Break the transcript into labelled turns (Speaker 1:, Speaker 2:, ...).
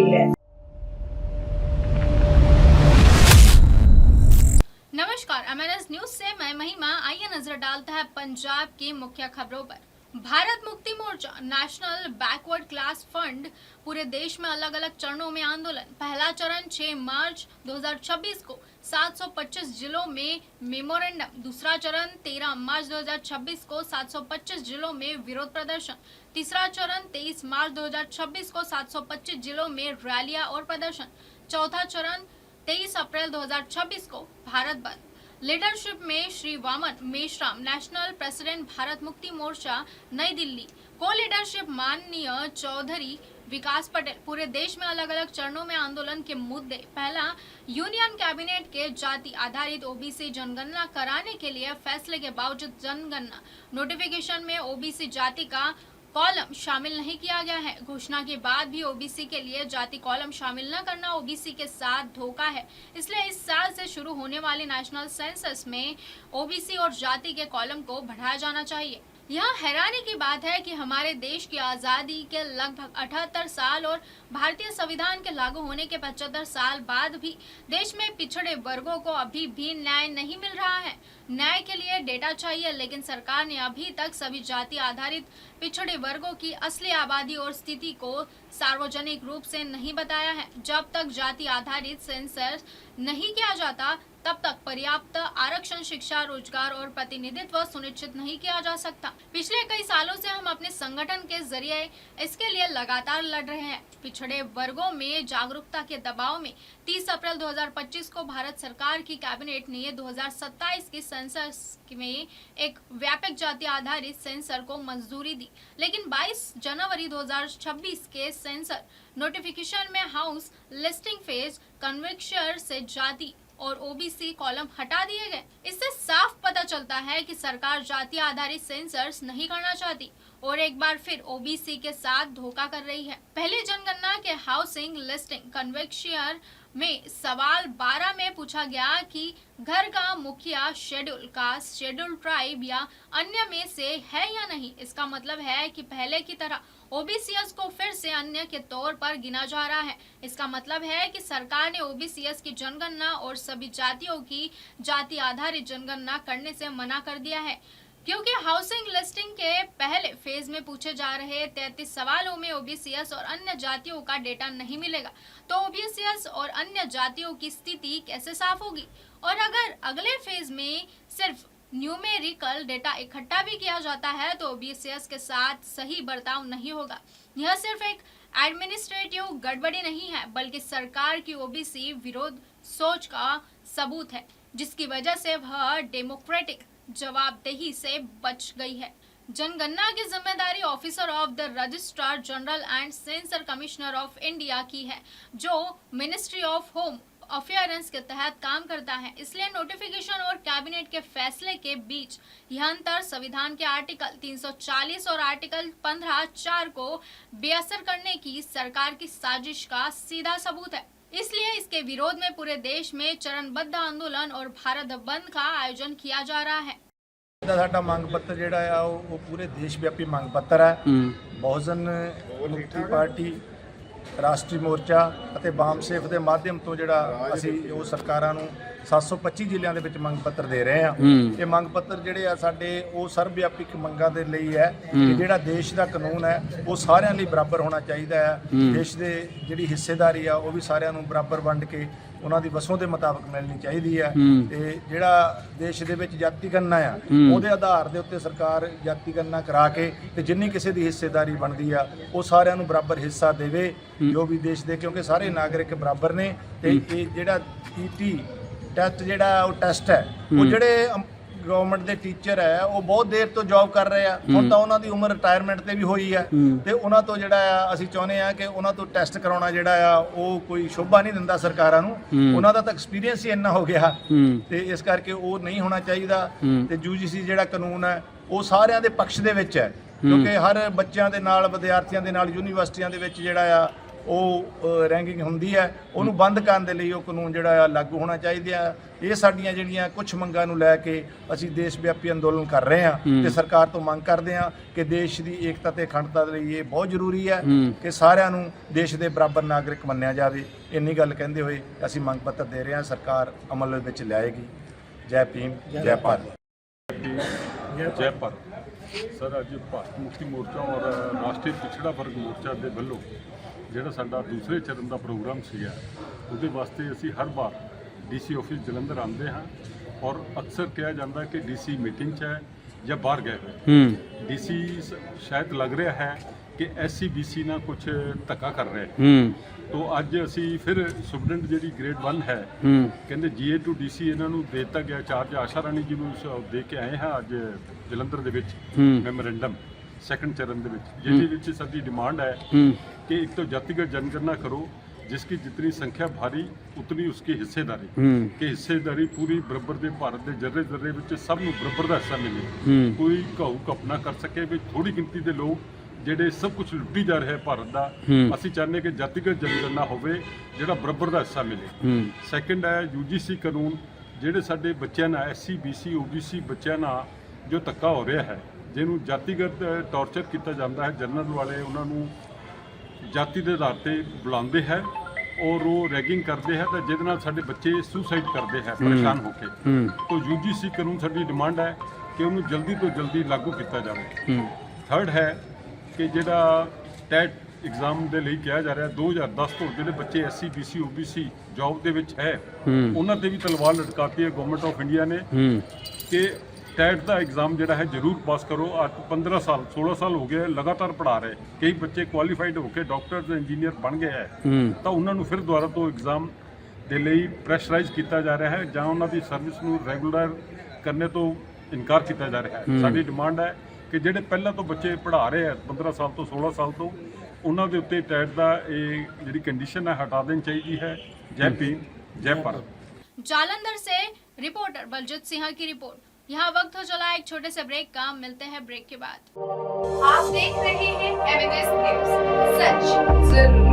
Speaker 1: गई है।
Speaker 2: नमस्कार, एमएनएस न्यूज से मैं महिमा। आइए नजर डालते हैं पंजाब की मुख्य खबरों पर। Bharat Mukti Morcha national backward class fund पूरे देश में अलग अलग चरणों में आंदोलन। पहला चरण 6 मार्च 2026 को 725 जिलों में मेमोरेंडम। दूसरा चरण 13 मार्च 2026 को 725 जिलों में विरोध प्रदर्शन। तीसरा चरण 23 मार्च 2026 को 725 जिलों में रैलियां और प्रदर्शन। चौथा चरण 23 अप्रैल 2026 को भारत बंद। लीडरशिप में श्री वामन मेश्राम, नेशनल प्रेसिडेंट भारत मुक्ति मोर्चा नई दिल्ली। को लीडरशिप माननीय चौधरी विकास पटेल। पूरे देश में अलग अलग चरणों में आंदोलन के मुद्दे। पहला, यूनियन कैबिनेट के जाति आधारित ओबीसी जनगणना कराने के लिए फैसले के बावजूद जनगणना नोटिफिकेशन में ओबीसी जाति का कॉलम शामिल नहीं किया गया है। घोषणा के बाद भी ओबीसी के लिए जाति कॉलम शामिल न करना ओबीसी के साथ धोखा है। इसलिए इस साल से शुरू होने वाली नेशनल सेंसस में ओबीसी और जाति के कॉलम को बढ़ाया जाना चाहिए। यह हैरानी की बात है कि हमारे देश की आजादी के लगभग 78 साल और भारतीय संविधान के लागू होने के 75 साल बाद भी देश में पिछड़े वर्गों को अभी भी न्याय नहीं मिल रहा है। न्याय के लिए डेटा चाहिए, लेकिन सरकार ने अभी तक सभी जाति आधारित पिछड़े वर्गों की असली आबादी और स्थिति को सार्वजनिक रूप से नहीं बताया है। जब तक जाति आधारित सेंसस नहीं किया जाता, तब तक पर्याप्त आरक्षण, शिक्षा, रोजगार और प्रतिनिधित्व सुनिश्चित नहीं किया जा सकता। पिछले कई सालों से हम अपने संगठन के जरिए इसके लिए लगातार लड़ रहे हैं। पिछड़े वर्गों में जागरूकता के दबाव में 30 अप्रैल 2025 को भारत सरकार की कैबिनेट ने 2027 की सेंसस में एक व्यापक जाति आधारित सेंसर को मंजूरी दी, लेकिन 22 जनवरी 2026 के सेंसर नोटिफिकेशन में हाउस लिस्टिंग फेज कन्वेक्शन से जाति और ओबीसी कॉलम हटा दिए गए। इससे साफ पता चलता है कि सरकार जाति आधारित सेंसर्स नहीं करना चाहती और एक बार फिर ओबीसी के साथ धोखा कर रही है। पहले जनगणना के हाउसिंग लिस्टिंग कन्वेक्शन में सवाल 12 में पूछा गया कि घर का मुखिया शेड्यूल कास्ट, शेड्यूल ट्राइब या अन्य में से है या नहीं। इसका मतलब है कि पहले की तरह ओबीसीएस को फिर से अन्य के तौर पर गिना जा रहा है। इसका मतलब है कि सरकार ने ओबीसीएस की जनगणना और सभी जातियों की जाति आधारित जनगणना करने से मना कर दिया है, क्योंकि हाउसिंग लिस्टिंग के पहले फेज में पूछे जा रहे 33 सवालों में ओबीसीएस और अन्य जातियों का डेटा नहीं मिलेगा, तो ओबीसीएस और अन्य जातियों की स्थिति कैसे साफ होगी। और अगर अगले फेज में सिर्फ न्यूमेरिकल डेटा इकट्ठा भी किया जाता है तो ओबीसीएस के साथ सही बर्ताव नहीं होगा। यह सिर्फ एक एडमिनिस्ट्रेटिव गड़बड़ी नहीं है, बल्कि सरकार की ओबीसी विरोध सोच का सबूत है, जिसकी वजह से वह डेमोक्रेटिक जवाबदेही से बच गई है। जनगणना की जिम्मेदारी officer of the registrar general and sensor commissioner of India की है, जो मिनिस्ट्री ऑफ होम अफेयर्स के तहत काम करता है। इसलिए नोटिफिकेशन और कैबिनेट के फैसले के बीच यह अंतर संविधान के आर्टिकल 340 और आर्टिकल 15(4) को बेअसर करने की सरकार की साजिश का सीधा सबूत है। इसलिए इसके विरोध में पूरे देश में चरणबद्ध आंदोलन और भारत बंद का आयोजन किया जा रहा है।
Speaker 3: साडा मंग पत्र जिहड़ा आ वो पूरे देश व्यापी मंग पत्र है। बहुजन मुक्ति पार्टी, राष्ट्रीय मोर्चा ਅਤੇ ਵਾਮ ਸੇਫ ਦੇ ਮਾਧਿਅਮ ਤੋਂ ਜਿਹੜਾ ਅਸੀਂ ਉਹ ਸਰਕਾਰਾਂ ਨੂੰ 725 ਜ਼ਿਲ੍ਹਿਆਂ ਦੇ ਵਿੱਚ ਮੰਗ ਪੱਤਰ ਦੇ ਰਹੇ ਹਾਂ। ਇਹ ਮੰਗ ਪੱਤਰ ਜਿਹੜੇ ਆ ਸਾਡੇ ਉਹ ਸਰਵ ਵਿਆਪਕ ਮੰਗਾਂ ਦੇ ਲਈ ਹੈ ਕਿ ਜਿਹੜਾ ਦੇਸ਼ ਦਾ ਕਾਨੂੰਨ ਹੈ ਉਹ ਸਾਰਿਆਂ ਲਈ ਬਰਾਬਰ ਹੋਣਾ ਚਾਹੀਦਾ ਹੈ। ਦੇਸ਼ ਦੇ ਜਿਹੜੀ ਹਿੱਸੇਦਾਰੀ ਆ ਉਹ ਵੀ ਸਾਰਿਆਂ ਨੂੰ ਬਰਾਬਰ ਵੰਡ ਕੇ ਉਹਨਾਂ ਦੀ ਵਸੋਂ ਦੇ ਮੁਤਾਬਕ ਮਿਲਣੀ ਚਾਹੀਦੀ ਹੈ। ਤੇ ਜਿਹੜਾ ਦੇਸ਼ ਦੇ ਵਿੱਚ ਜਾਤੀ ਗਣਨਾ ਆ ਉਹਦੇ ਆਧਾਰ ਦੇ ਉੱਤੇ ਸਰਕਾਰ ਜਾਤੀ ਗਣਨਾ ਕਰਾ ਕੇ ਤੇ ਜਿੰਨੀ ਕਿਸੇ ਦੀ ਹਿੱਸੇਦਾਰੀ ਬਣਦੀ ਆ ਉਹ ਸਾਰਿਆਂ ਨੂੰ ਬਰਾਬਰ ਹਿੱਸਾ ਦੇਵੇ ਜੋ ਵੀ ਦੇਸ਼ ਦੇ, ਕਿਉਂਕਿ ਸਾਰੇ ਨਾਗਰਿਕ ਬਰਾਬਰ ਨੇ। ਤੇ ਇਹ ਜਿਹੜਾ ਈਟੀ ਟੈਸਟ ਜਿਹੜਾ ਉਹ ਟੈਸਟ ਹੈ ਉਹ ਜਿਹੜੇ ਗਵਰਨਮੈਂਟ ਦੇ ਟੀਚਰ ਹੈ ਉਹ ਬਹੁਤ ਦੇਰ ਤੋਂ ਜੌਬ ਕਰ ਰਹੇ ਆ। ਹੁਣ ਤਾਂ ਉਹਨਾਂ ਦੀ ਉਮਰ ਰਿਟਾਇਰਮੈਂਟ ਤੇ ਵੀ ਹੋਈ ਹੈ ਤੇ ਉਹਨਾਂ ਤੋਂ ਜਿਹੜਾ ਆ ਅਸੀਂ ਚਾਹੁੰਦੇ ਆ ਕਿ ਉਹਨਾਂ ਤੋਂ ਟੈਸਟ ਕਰਾਉਣਾ ਜਿਹੜਾ ਆ ਉਹ ਕੋਈ ਸ਼ੋਭਾ ਨਹੀਂ ਦਿੰਦਾ ਸਰਕਾਰਾਂ ਨੂੰ। ਉਹਨਾਂ ਦਾ ਤਾਂ ਐਕਸਪੀਰੀਅੰਸ ਹੀ ਇੰਨਾ ਹੋ ਗਿਆ ਤੇ ਇਸ ਕਰਕੇ ਉਹ ਨਹੀਂ ਹੋਣਾ ਚਾਹੀਦਾ। ਤੇ ਯੂਜੀਸੀ ਜਿਹੜਾ ਕਾਨੂੰਨ ਹੈ ਉਹ ਸਾਰਿਆਂ ਦੇ ਪੱਖ ਦੇ ਵਿੱਚ ਹੈ, ਕਿਉਂਕਿ ਹਰ ਬੱਚਿਆਂ ਦੇ ਨਾਲ, ਵਿਦਿਆਰਥੀਆਂ ਦੇ ਨਾਲ ਯੂਨੀਵਰਸਿਟੀਆਂ ਦੇ ਵਿੱਚ ਜਿਹੜਾ ਆ ਉਹ ਰੈਂਕਿੰਗ ਹੁੰਦੀ ਹੈ ਉਹਨੂੰ ਬੰਦ ਕਰਨ ਦੇ ਲਈ ਉਹ ਕਾਨੂੰਨ ਜਿਹੜਾ ਆ ਲਾਗੂ ਹੋਣਾ ਚਾਹੀਦਾ ਆ। ਇਹ ਸਾਡੀਆਂ ਜਿਹੜੀਆਂ ਕੁਝ ਮੰਗਾਂ ਨੂੰ ਲੈ ਕੇ ਅਸੀਂ ਦੇਸ਼ ਵਿਆਪੀ ਅੰਦੋਲਨ ਕਰ ਰਹੇ ਹਾਂ ਤੇ ਸਰਕਾਰ ਤੋਂ ਮੰਗ ਕਰਦੇ ਹਾਂ ਕਿ ਦੇਸ਼ ਦੀ ਏਕਤਾ ਤੇ ਅਖੰਡਤਾ ਦੇ ਲਈ ਇਹ ਬਹੁਤ ਜ਼ਰੂਰੀ ਹੈ ਕਿ ਸਾਰਿਆਂ ਨੂੰ ਦੇਸ਼ ਦੇ ਬਰਾਬਰ ਨਾਗਰਿਕ ਮੰਨਿਆ ਜਾਵੇ। ਇੰਨੀ ਗੱਲ ਕਹਿੰਦੇ ਹੋਏ ਅਸੀਂ ਮੰਗ ਪੱਤਰ ਦੇ ਰਹੇ ਹਾਂ, ਸਰਕਾਰ ਅਮਲ ਵਿੱਚ ਲਿਆਏਗੀ। ਜੈ ਭੀਮ, ਜੈ ਭਾਰਤ।
Speaker 1: ਜੈ ਭਾਰਤ। ਸਰ, ਅੱਜ ਭਾਰਤ ਮੁਕਤੀ ਮੋਰਚਾ ਔਰ ਰਾਸ਼ਟਰੀ ਪਿਛੜਾ ਵਰਗ ਮੋਰਚਾ ਦੇ ਵੱਲੋਂ ਜਿਹੜਾ ਸਾਡਾ ਦੂਸਰੇ ਚਰਨ ਦਾ ਪ੍ਰੋਗਰਾਮ ਸੀਗਾ, ਉਹਦੇ ਵਾਸਤੇ ਅਸੀਂ ਹਰ ਵਾਰ ਡੀਸੀ ਆਫਿਸ ਜਲੰਧਰ ਆਉਂਦੇ ਹਾਂ ਔਰ ਅਕਸਰ ਕਿਹਾ ਜਾਂਦਾ ਕਿ ਡੀਸੀ ਮੀਟਿੰਗ 'ਚ ਹੈ ਜਾਂ ਬਾਹਰ ਗਏ ਹੋਏ। ਡੀਸੀ ਸ਼ਾਇਦ ਲੱਗ ਰਿਹਾ ਹੈ ਕਿ SCBC ਨਾਲ ਕੁਝ ਧੱਕਾ ਕਰ ਰਿਹਾ। तो ਅੱਜ ਅਸੀਂ ਫਿਰ ਸੁਪਰਡੈਂਟ ਜਿਹੜੀ ਗ੍ਰੇਡ 1 ਹੈ ਕਹਿੰਦੇ GA to DC ਇਹਨਾਂ ਨੂੰ ਦੇ ਦਿੱਤਾ ਗਿਆ ਚਾਰਜ। ਆਸ਼ਾ ਰਾਣੀ ਜੀ ਨੂੰ ਦੇ ਕੇ ਆਏ ਹਾਂ ਅੱਜ ਜਲੰਧਰ ਦੇ ਵਿੱਚ ਮੈਮੋਰੈਂਡਮ ਸੈਕੰਡ ਚਰਨ ਦੇ ਵਿੱਚ, ਜਿਹਦੇ ਵਿੱਚ ਸਾਡੀ ਡਿਮਾਂਡ ਹੈ कि एक तो जातिगत जनगणना करो जिसकी जितनी संख्या भारी उतनी उसकी हिस्सेदारी, कि हिस्सेदारी पूरी बराबर दे भारत के जर्रे जर्रे ਵਿੱਚ सब ਨੂੰ बराबर ਦਾ ਹਿੱਸਾ ਮਿਲੇ। ਕੋਈ ਘਾਉ ਘਪਨਾ ਕਰ ਸਕੇ ਵੀ ਥੋੜੀ ਗਿਣਤੀ ਦੇ ਲੋਕ ਜਿਹੜੇ ਸਭ ਕੁਝ ਲੁੱਟੀ ਜਾ ਰਹੇ ਭਾਰਤ ਦਾ। ਅਸੀਂ ਚਾਹੁੰਦੇ ਕਿ ਜਾਤੀਗਤ ਜਨਗਣਨਾ ਹੋਵੇ ਜਿਹੜਾ ਬਰਾਬਰ ਦਾ ਹਿੱਸਾ ਮਿਲੇ। ਸੈਕੰਡ ਹੈ UGC ਕਾਨੂੰਨ, ਜਿਹੜੇ ਸਾਡੇ ਬੱਚਿਆਂ ਨਾਲ SC BC OBC ਬੱਚਿਆਂ ਨਾਲ ਜੋ ਧੱਕਾ ਹੋ ਰਿਹਾ ਹੈ, ਜਿਹਨੂੰ ਜਾਤੀਗਤ ਟੌਰਚਰ ਕੀਤਾ ਜਾਂਦਾ ਹੈ। ਜਨਰਲ ਵਾਲੇ ਉਹਨਾਂ ਨੂੰ ਜਾਤੀ ਦੇ ਆਧਾਰ ਤੇ ਬੁਲਾਉਂਦੇ ਹੈ ਔਰ ਉਹ ਰੈਗਿੰਗ ਕਰਦੇ ਹੈ, ਤਾਂ ਜਿਹਦੇ ਨਾਲ ਸਾਡੇ ਬੱਚੇ ਸੁਸਾਈਡ ਕਰਦੇ ਹੈ ਪਰੇਸ਼ਾਨ ਹੋ ਕੇ। ਤਾਂ UGC ਕਾਨੂੰਨ ਸਾਡੀ ਡਿਮਾਂਡ ਹੈ ਕਿ ਉਹਨੂੰ ਜਲਦੀ ਤੋਂ ਜਲਦੀ ਲਾਗੂ ਕੀਤਾ ਜਾਵੇ। ਥਰਡ ਹੈ ਕਿ ਜਿਹੜਾ ਟੈਟ ਐਗਜ਼ਾਮ ਦੇ ਲਈ ਕਿਹਾ ਜਾ ਰਿਹਾ 2010 ਤੋਂ ਜਿਹੜੇ ਬੱਚੇ SC BC OBC ਜੌਬ ਦੇ ਵਿੱਚ ਹੈ ਉਹਨਾਂ ਤੇ ਵੀ ਤਲਵਾਰ ਲਟਕਾਤੀ ਹੈ ਗਵਰਨਮੈਂਟ ਆਫ ਇੰਡੀਆ ਨੇ ਕਿ ਟੈਟ ਦਾ ਐਗਜ਼ਾਮ ਜਿਹੜਾ ਹੈ ਜ਼ਰੂਰ ਪਾਸ ਕਰੋ। ਅੱਜ 15 ਸਾਲ 16 ਸਾਲ ਹੋ ਗਏ ਲਗਾਤਾਰ ਪੜ੍ਹਾ ਰਹੇ, ਕਈ ਬੱਚੇ ਕੁਆਲੀਫਾਈਡ ਹੋ ਕੇ ਡਾਕਟਰ ਤੇ ਇੰਜੀਨੀਅਰ ਬਣ ਗਏ ਹੈ, ਤਾਂ ਉਹਨਾਂ ਨੂੰ ਫਿਰ ਦੁਬਾਰਾ ਤੋਂ ਐਗਜ਼ਾਮ ਦੇ ਲਈ ਪ੍ਰੈਸ਼ਰਾਈਜ਼ ਕੀਤਾ ਜਾ ਰਿਹਾ ਹੈ ਜਾਂ ਉਹਨਾਂ ਦੀ ਸਰਵਿਸ ਨੂੰ ਰੈਗੂਲਰ ਕਰਨੇ ਤੋਂ ਇਨਕਾਰ ਕੀਤਾ ਜਾ ਰਿਹਾ ਹੈ। ਸਾਡੀ ਡਿਮਾਂਡ ਹੈ ਕਿ ਜਿਹੜੇ ਪਹਿਲਾਂ ਤੋਂ ਬੱਚੇ ਪੜ੍ਹਾ ਰਹੇ ਹੈ 15 ਸਾਲ ਤੋਂ 16 ਸਾਲ ਤੋਂ, ਉਹਨਾਂ ਦੇ ਉੱਤੇ ਟੈਟ ਦਾ ਇਹ ਜਿਹੜੀ ਕੰਡੀਸ਼ਨ ਹੈ ਹਟਾ ਦੇਣੀ ਚਾਹੀਦੀ ਹੈ। ਜੈ ਭੀਮ, ਜੈ ਭਾਰਤ।
Speaker 2: जालंधर से रिपोर्टर बलजीत सिंह की रिपोर्ट। यहाँ वक्त हो चला एक छोटे से ब्रेक का, मिलते हैं ब्रेक के बाद।
Speaker 4: आप देख रहे हैं MNS न्यूज़, सच जरूर।